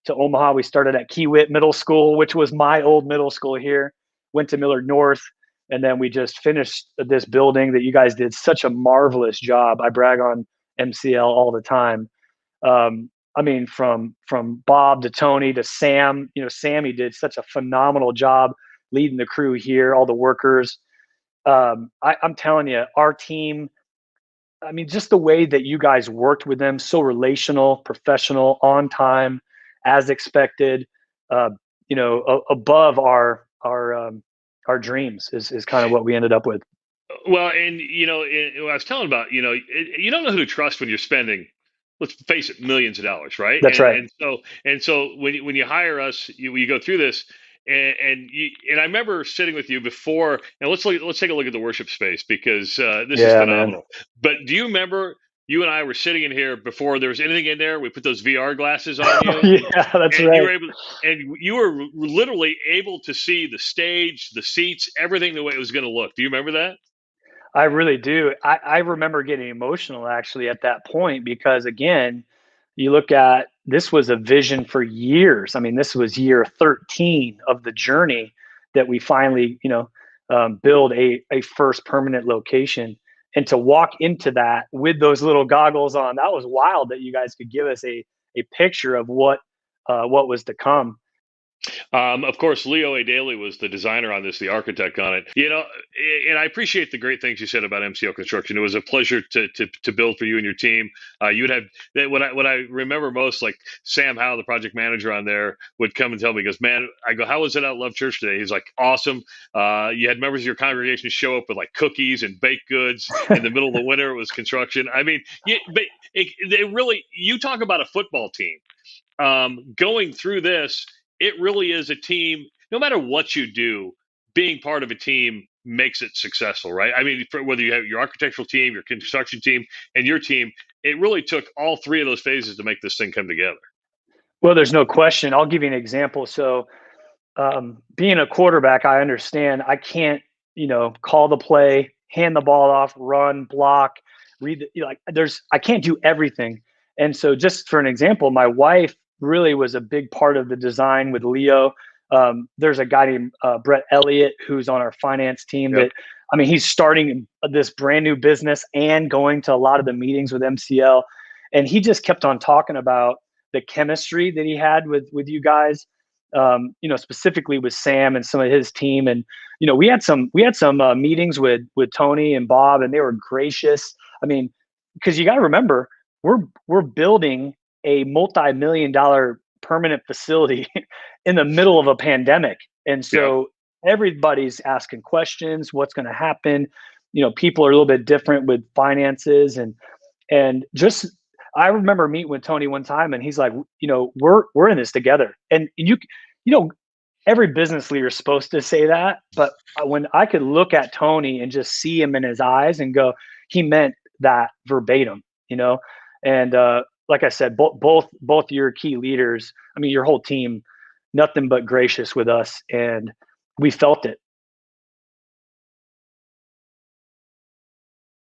to Omaha. We started at Kiewit Middle School, which was my old middle school here. Went to Millard North, and then we just finished this building that you guys did such a marvelous job. I brag on MCL all the time. I mean, from Bob to Tony to Sam, Sammy did such a phenomenal job leading the crew here, all the workers. I'm telling you, our team, I mean, just the way that you guys worked with them, so relational, professional, on time, as expected, above our dreams is kind of what we ended up with. Well, and I was telling about, you don't know who to trust when you're spending, let's face it, millions of dollars, right? That's right. And so when you hire us, you go through this, and I remember sitting with you before, and let's take a look at the worship space, because this is Yeah, phenomenal. man. But do you remember you and I were sitting in here before there was anything in there? We put those VR glasses on you, Yeah, that's and you right. were able, and you were literally able to see the stage, the seats, everything the way it was going to look. Do you remember that? I really do. I remember getting emotional actually at that point because, again, you look at this was a vision for years. I mean, this was year 13 of the journey that we finally, build a first permanent location. And to walk into that with those little goggles on, that was wild that you guys could give us a picture of what was to come. Of course, Leo A. Daly was the designer on this, the architect on it. And I appreciate the great things you said about MCL Construction. It was a pleasure to build for you and your team. You'd have what I remember most, like Sam Howe, the project manager on there, would come and tell me, he goes, "Man," I go, "How was it at Love Church today?" He's like, "Awesome." You had members of your congregation show up with like cookies and baked goods in the middle of the winter. It was construction. I mean, but they really, you talk about a football team going through this. It really is a team. No matter what you do, being part of a team makes it successful, right? I mean, whether you have your architectural team, your construction team, and your team, it really took all three of those phases to make this thing come together. Well, there's no question. I'll give you an example. So, being a quarterback, I understand I can't, call the play, hand the ball off, run, block, read I can't do everything. And so just for an example, my wife really was a big part of the design with Leo. There's a guy named Brett Elliott who's on our finance team Yep. that, I mean, he's starting this brand new business and going to a lot of the meetings with MCL. And he just kept on talking about the chemistry that he had with you guys, specifically with Sam and some of his team. And, we had some meetings with Tony and Bob, and they were gracious. I mean, because you got to remember, we're building a multi-million-dollar permanent facility in the middle of a pandemic. And so everybody's asking questions, what's going to happen? People are a little bit different with finances and just, I remember meeting with Tony one time and he's like, we're in this together. And every business leader is supposed to say that, but when I could look at Tony and just see him in his eyes and go, he meant that verbatim, and like I said, both your key leaders, I mean, your whole team, nothing but gracious with us, and we felt it.